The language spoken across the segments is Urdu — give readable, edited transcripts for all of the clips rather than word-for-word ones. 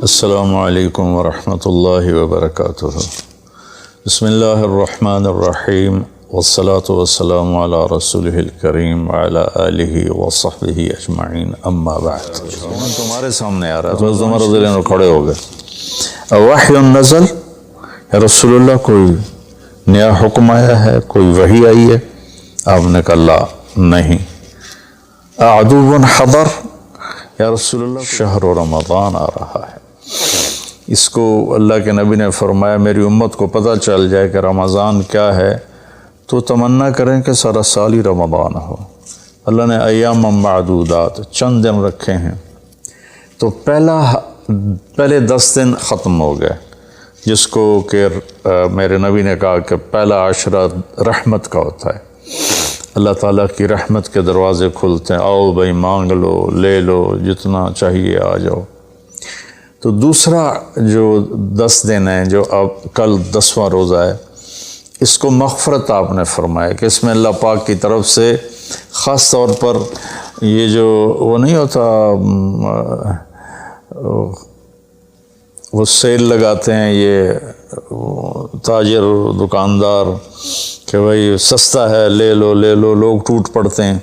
السلام علیکم ورحمۃ اللہ وبرکاتہ۔ بسم اللہ الرحمن الرحیم والصلاة والسلام علی رسولہ الکریم وعلی آلہ وصحبہ اجمعین، اما بعد۔ تمہارے سامنے آ رہا ہے تو حضرت عمر رضی اللہ عنہ کھڑے ہو گئے۔ وحی نزل، یا رسول اللہ کوئی نیا حکم آیا ہے، کوئی وحی آئی ہے؟ آپ نے کہا لا، نہیں۔ عدو حضر، یا رسول اللہ شہر رمضان آ رہا ہے، اس کو اللہ کے نبی نے فرمایا میری امت کو پتہ چل جائے کہ رمضان کیا ہے تو تمنا کریں کہ سارا سال ہی رمضان ہو۔ اللہ نے ایام معدودات، چند دن رکھے ہیں، تو پہلے 10 دن ختم ہو گئے، جس کو کہ میرے نبی نے کہا کہ پہلا عشرہ رحمت کا ہوتا ہے، اللہ تعالیٰ کی رحمت کے دروازے کھلتے ہیں، آؤ بھائی مانگ لو، لے لو، جتنا چاہیے آ جاؤ۔ تو دوسرا جو 10 دن ہیں، جو اب کل 10واں روزہ ہے، اس کو مغفرت آپ نے فرمایا کہ اس میں اللہ پاک کی طرف سے خاص طور پر یہ جو وہ نہیں ہوتا، وہ سیل لگاتے ہیں یہ تاجر دکاندار کہ بھائی سستا ہے، لے لو لے لو، لوگ ٹوٹ پڑتے ہیں،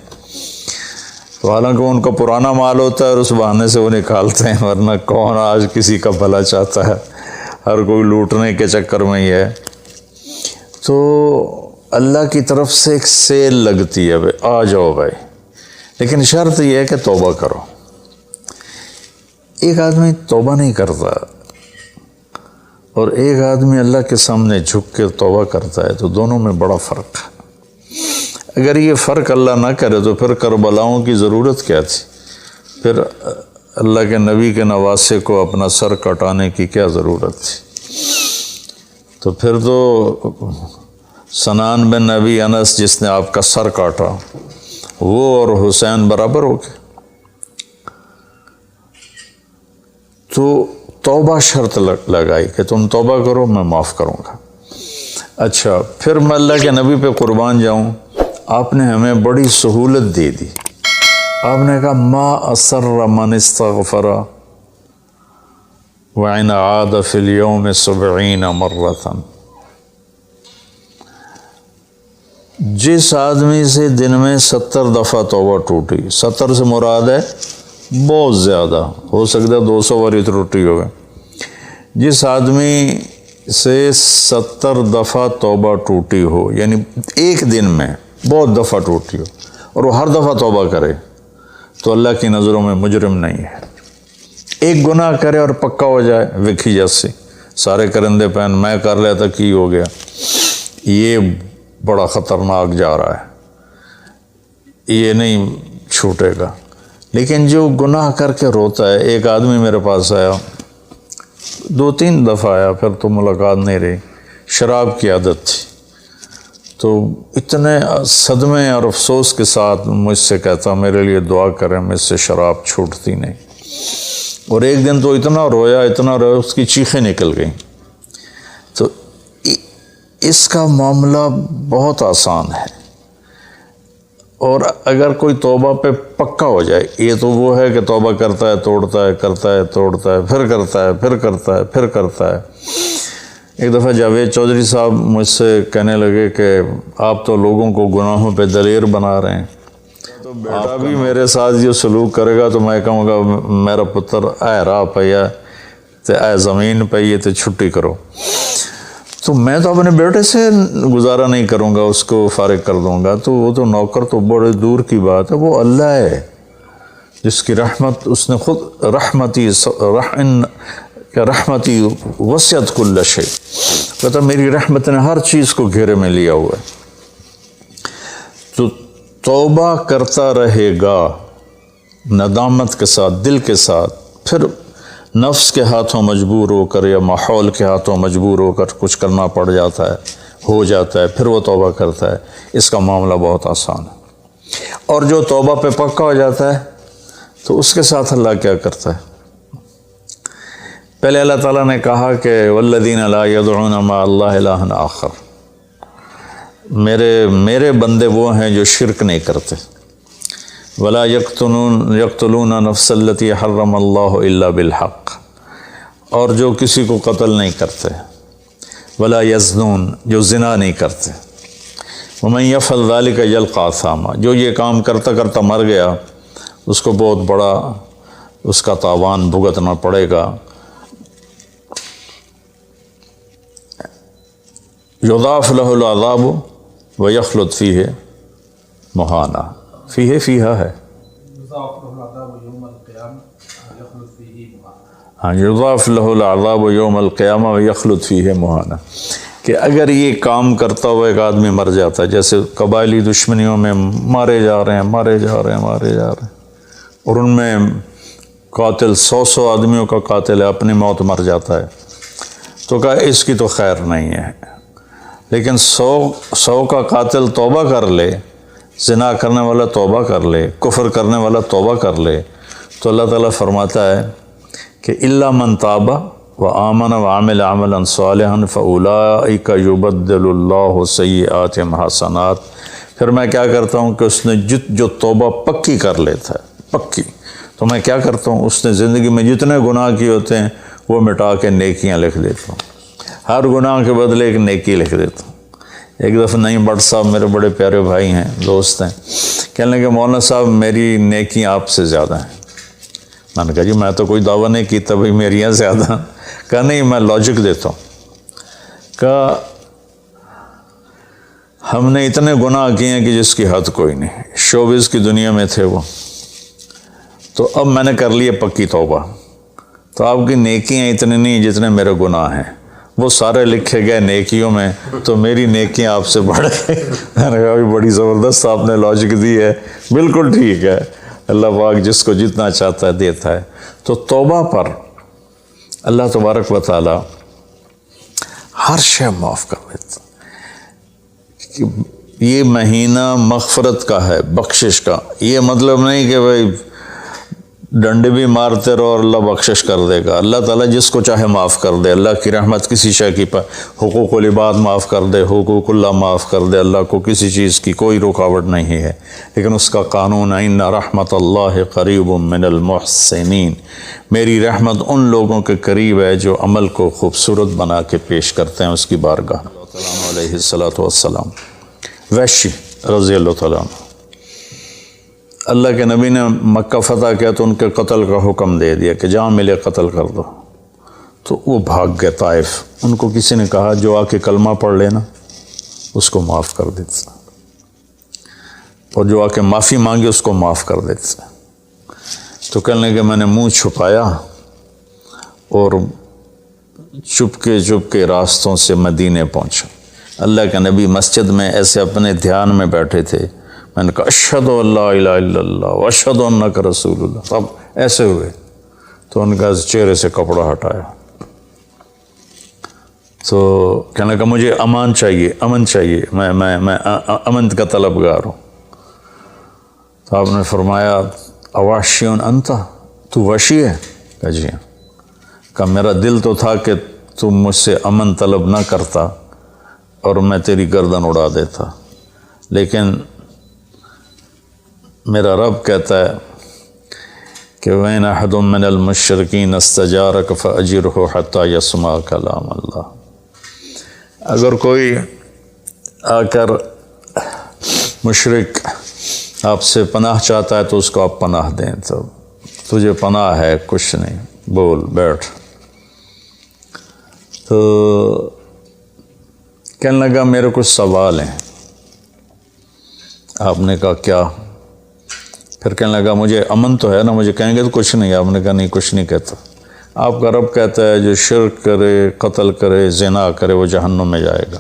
تو حالانکہ ان کا پرانا مال ہوتا ہے اور اس بہانے سے وہ نکالتے ہیں، ورنہ کون آج کسی کا بھلا چاہتا ہے، ہر کوئی لوٹنے کے چکر میں ہی ہے۔ تو اللہ کی طرف سے ایک سیل لگتی ہے، بھائی آ جاؤ بھائی، لیکن شرط یہ ہے کہ توبہ کرو۔ ایک آدمی توبہ نہیں کرتا اور ایک آدمی اللہ کے سامنے جھک کے توبہ کرتا ہے، تو دونوں میں بڑا فرق ہے۔ اگر یہ فرق اللہ نہ کرے تو پھر کربلاؤں کی ضرورت کیا تھی؟ پھر اللہ کے نبی کے نواسے کو اپنا سر کٹانے کی کیا ضرورت تھی؟ تو پھر تو سنان بن نبی انس جس نے آپ کا سر کاٹا، وہ اور حسین برابر ہو گئے۔ تو توبہ شرط لگائی کہ تم توبہ کرو، میں معاف کروں گا۔ اچھا، پھر میں اللہ کے نبی پہ قربان جاؤں، آپ نے ہمیں بڑی سہولت دے دی۔ آپ نے کہا ما اسر من استغفر وإن عاد في اليوم 70 مرة، جس آدمی سے دن میں 70 دفعہ توبہ ٹوٹی، 70 سے مراد ہے بہت زیادہ، ہو سکتا ہے 200 بار ٹوٹی ہوگی، جس آدمی سے 70 دفعہ توبہ ٹوٹی ہو، یعنی ایک دن میں بہت دفعہ ٹوٹی ہو اور وہ ہر دفعہ توبہ کرے، تو اللہ کی نظروں میں مجرم نہیں ہے۔ ایک گناہ کرے اور پکا ہو جائے، وکھی جیسی سارے کرندے پہن میں کر لیتا کی ہو گیا، یہ بڑا خطرناک جا رہا ہے، یہ نہیں چھوٹے گا۔ لیکن جو گناہ کر کے روتا ہے، ایک آدمی میرے پاس آیا، 2-3 دفعہ آیا، پھر تو ملاقات نہیں رہی، شراب کی عادت تھی، تو اتنے صدمے اور افسوس کے ساتھ مجھ سے کہتا میرے لیے دعا کریں، مجھ سے شراب چھوٹتی نہیں۔ اور ایک دن تو اتنا رویا اس کی چیخیں نکل گئیں۔ تو اس کا معاملہ بہت آسان ہے، اور اگر کوئی توبہ پہ پکا ہو جائے، یہ تو وہ ہے کہ توبہ کرتا ہے توڑتا ہے، کرتا ہے توڑتا ہے، پھر کرتا ہے، پھر کرتا ہے، پھر کرتا ہے۔ ایک دفعہ جاوید چودھری صاحب مجھ سے کہنے لگے کہ آپ تو لوگوں کو گناہوں پہ دلیر بنا رہے ہیں، تو بیٹا بھی میرے ساتھ یہ سلوک کرے گا تو میں کہوں گا میرا پتر اے راہ پیا تے اے زمین پئی تے چھٹی کرو۔ تو میں تو اپنے بیٹے سے گزارا نہیں کروں گا، اس کو فارغ کر دوں گا، تو وہ تو نوکر تو بڑے دور کی بات ہے، وہ اللہ ہے جس کی رحمت، اس نے خود رحمتی وسعت کل شیء، کہتا میری رحمت نے ہر چیز کو گھیرے میں لیا ہوا ہے۔ تو توبہ کرتا رہے گا ندامت کے ساتھ، دل کے ساتھ، پھر نفس کے ہاتھوں مجبور ہو کر یا ماحول کے ہاتھوں مجبور ہو کر کچھ کرنا پڑ جاتا ہے، ہو جاتا ہے، پھر وہ توبہ کرتا ہے۔ اس کا معاملہ بہت آسان ہے۔ اور جو توبہ پہ پکا ہو جاتا ہے تو اس کے ساتھ اللہ کیا کرتا ہے؟ پہلے اللہ تعالیٰ نے کہا کہ والذین لا یدعون مع اللہ الہ آخر، میرے بندے وہ ہیں جو شرک نہیں کرتے، ولا یقتلون نفس التی حرم اللہ الا بالحق، اور جو کسی کو قتل نہیں کرتے، ولا یزنون، جو زنا نہیں کرتے، ومن یفعل ذلک یلقی اثاما، جو یہ کام کرتا کرتا مر گیا اس کو بہت بڑا اس کا تاوان بھگتنا پڑے گا۔ یضاعف لہ العذاب ویخلد فیہ مہانا، فیہا ہے، ہاں، یضاعف لہ العذاب یوم القیامہ ویخلد فیہ مہانا، کہ اگر یہ کام کرتا ہوا ایک آدمی مر جاتا ہے، جیسے قبائلی دشمنیوں میں مارے جا رہے ہیں اور ان میں قاتل 100 آدمیوں کا قاتل ہے، اپنی موت مر جاتا ہے، تو کہا اس کی تو خیر نہیں ہے، لیکن 100 کا قاتل توبہ کر لے، زنا کرنے والا توبہ کر لے، کفر کرنے والا توبہ کر لے، تو اللہ تعالیٰ فرماتا ہے کہ الا من تاب وآمن وعمل عملا صالحا فاولئک یبدل اللہ سیئاتہم حسنات۔ پھر میں کیا کرتا ہوں کہ اس نے جو توبہ پکی کر لیتا ہے، پکی، تو میں کیا کرتا ہوں، اس نے زندگی میں جتنے گناہ کیے ہوتے ہیں وہ مٹا کے نیکیاں لکھ دیتا ہوں، ہر گناہ کے بدلے ایک نیکی لکھ دیتا ہوں۔ ایک دفعہ نعیم بٹ صاحب میرے بڑے پیارے بھائی ہیں، دوست ہیں، کہنے لگے مولانا صاحب میری نیکیاں آپ سے زیادہ ہیں۔ میں نے کہا جی میں تو کوئی دعویٰ نہیں کیتا بھائی میریاں زیادہ، کہا نہیں میں لاجک دیتا ہوں، کہا ہم نے اتنے گناہ کیے ہیں کہ جس کی حد کوئی نہیں، شوبز کی دنیا میں تھے وہ، تو اب میں نے کر لیے پکی توبہ، تو آپ کی نیکیاں اتنی نہیں جتنے میرے گناہ ہیں، وہ سارے لکھے گئے نیکیوں میں، تو میری نیکیاں آپ سے بڑھ گئی۔ میں نے کہا بڑی زبردست آپ نے لاجک دی ہے، بالکل ٹھیک ہے، اللہ پاک جس کو جتنا چاہتا ہے دیتا ہے۔ تو توبہ پر اللہ تبارک و تعالی ہر شے معاف کر دیتا، یہ مہینہ مغفرت کا ہے، بخشش کا، یہ مطلب نہیں کہ بھائی ڈنڈے بھی مارتے رہو اور اللہ بخشش کر دے گا، اللہ تعالیٰ جس کو چاہے معاف کر دے، اللہ کی رحمت کسی شے کی حقوق العباد معاف کر دے، حقوق اللہ معاف کر دے، اللہ کو کسی چیز کی کوئی رکاوٹ نہیں ہے، لیکن اس کا قانون ہے ان رحمت اللہ قریب من المحسنین، میری رحمت ان لوگوں کے قریب ہے جو عمل کو خوبصورت بنا کے پیش کرتے ہیں اس کی بارگاہ۔ اللہ تعالیٰ علیہ السلام وحشی رضی اللہ تعالیٰ عنہ، اللہ کے نبی نے مکہ فتح کیا تو ان کے قتل کا حکم دے دیا کہ جہاں ملے قتل کر دو، تو وہ بھاگ گئے طائف، ان کو کسی نے کہا جو آ کے کلمہ پڑھ لینا اس کو معاف کر دیتا، اور جو آ کے معافی مانگے اس کو معاف کر دیتا۔ تو کہنے لگے میں نے منہ چھپایا اور چپ کے راستوں سے مدینے پہنچا، اللہ کے نبی مسجد میں ایسے اپنے دھیان میں بیٹھے تھے، میں نے کہا اشہد ان لا الہ الا اللہ واشہد انک رسول اللہ، سب ایسے ہوئے، تو ان کا چہرے سے کپڑا ہٹایا، تو کہنے لگا مجھے امن چاہیے، میں امن کا طلبگار ہوں۔ تو آپ نے فرمایا اواشی انت، تو وحشی ہے؟ کہا جی ہاں۔ کہا میرا دل تو تھا کہ تم مجھ سے امن طلب نہ کرتا اور میں تیری گردن اڑا دیتا، لیکن میرا رب کہتا ہے کہ وَإِنْ أَحَدٌ مِّنَ الْمُشْرِكِينَ اسْتَجَارَكَ فَأَجِرْهُ حَتَّى يَسْمَعَ كَلَامَ اللَّهِ، اگر کوئی آ کر مشرک آپ سے پناہ چاہتا ہے تو اس کو آپ پناہ دیں، تو تجھے پناہ ہے، کچھ نہیں، بول بیٹھ۔ تو کہنے لگا میرے کچھ سوال ہیں۔ آپ نے کہا کیا؟ پھر کہنے لگا مجھے امن تو ہے نا، مجھے کہیں گے تو کچھ نہیں۔ آپ نے کہا نہیں کچھ نہیں کہتا، آپ کا رب کہتا ہے جو شرک کرے، قتل کرے، زنا کرے وہ جہنم میں جائے گا،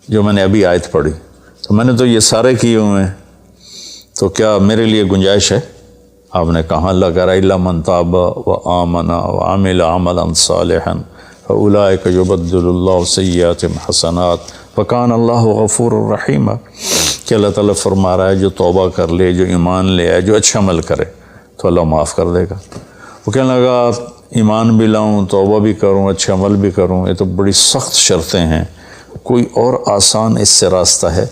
جو میں نے ابھی آیت پڑھی، تو میں نے تو یہ سارے کیے ہوئے ہیں، تو کیا میرے لیے گنجائش ہے؟ آپ نے کہا اللہ کہہ رہا الا من تاب وآمن وعمل عملا صالحا فاولئک یبدل اللہ سیئاتہم حسنات وکان اللہ غفور الرحیم، کہ اللہ تعالیٰ فرما رہا ہے جو توبہ کر لے، جو ایمان لے آئے، جو اچھا عمل کرے تو اللہ معاف کر دے گا۔ وہ کہنے لگا ایمان بھی لاؤں، توبہ بھی کروں، اچھا عمل بھی کروں، یہ تو بڑی سخت شرطیں ہیں، کوئی اور آسان اس سے راستہ ہے؟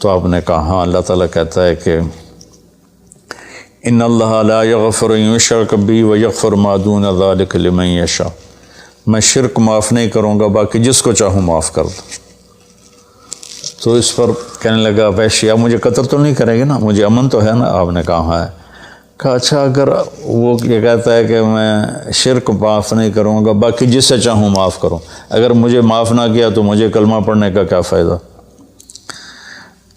تو آپ نے کہا ہاں، اللہ تعالیٰ کہتا ہے کہ ان اللہ لا یغفر ان یشرک بہ ویغفر ما دون ذلک لمن یشاء، میں شرک معاف نہیں کروں گا، باقی جس کو چاہوں معاف کر دوں۔ تو اس پر کہنے لگا وحشی آپ مجھے قتل تو نہیں کریں گے نا، مجھے امن تو ہے نا؟ آپ نے کہا ہے۔ کہا اچھا اگر وہ یہ کہتا ہے کہ میں شرک معاف نہیں کروں گا، باقی جس سے چاہوں معاف کروں، اگر مجھے معاف نہ کیا تو مجھے کلمہ پڑھنے کا کیا فائدہ؟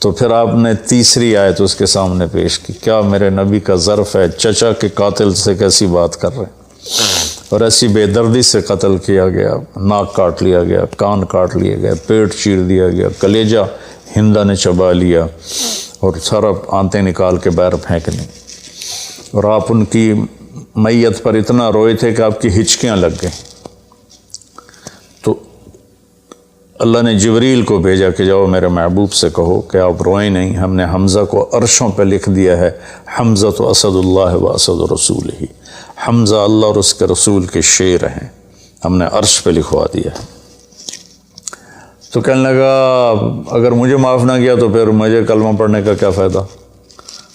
تو پھر آپ نے تیسری آیت اس کے سامنے پیش کی، کیا میرے نبی کا ظرف ہے چچا کے قاتل سے کیسی بات کر رہے ہیں، اور ایسی بے دردی سے قتل کیا گیا، ناک کاٹ لیا گیا، کان کاٹ لیے گئے، پیٹ چیر دیا گیا، کلیجہ ہندا نے چبا لیا اور سارا آنتیں نکال کے باہر پھینک دیں، اور آپ ان کی میت پر اتنا روئے تھے کہ آپ کی ہچکیاں لگ گئیں۔ تو اللہ نے جبریل کو بھیجا کہ جاؤ میرے محبوب سے کہو کہ آپ روئیں نہیں، ہم نے حمزہ کو عرشوں پہ لکھ دیا ہے، حمزہ تو اسد اللہ و اسد رسول ہی، حمزہ اللہ اور اس کے رسول کے شیر ہیں، ہم نے عرش پہ لکھوا دیا ہے۔ تو کہنے لگا اگر مجھے معاف نہ کیا تو پھر مجھے کلمہ پڑھنے کا کیا فائدہ؟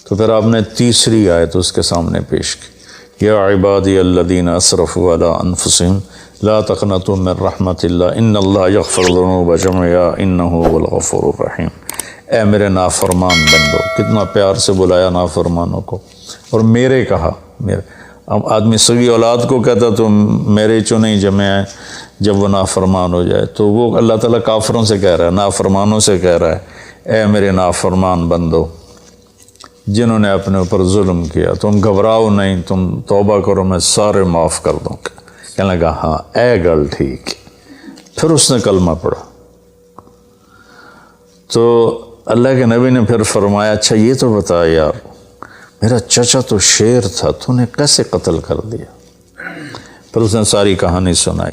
تو پھر آپ نے تیسری آیت اس کے سامنے پیش کی، یا عبادی الذین اسرفوا علی انفسہم لا تقنطوا من رحمت اللہ ان اللہ یغفر الذنوب جميعا انہ هو الغفور الرحیم۔ اے میرے نافرمان بندو، کتنا پیار سے بلایا نافرمانوں کو، اور میرے کہا، میرے اب آدمی سگی اولاد کو کہتا تو میرے چو نہیں جمع ہے جب وہ نافرمان ہو جائے، تو وہ اللہ تعالیٰ کافروں سے کہہ رہا ہے، نافرمانوں سے کہہ رہا ہے، اے میرے نافرمان بندو جنہوں نے اپنے اوپر ظلم کیا، تم گھبراؤ نہیں، تم توبہ کرو، میں سارے معاف کر دوں گا۔ کہنے لگا ہاں اے گل ٹھیک۔ پھر اس نے کلمہ پڑھا تو اللہ کے نبی نے پھر فرمایا اچھا یہ تو بتا یار، میرا چچا تو شیر تھا، تو نے کیسے قتل کر دیا؟ پھر اس نے ساری کہانی سنائی۔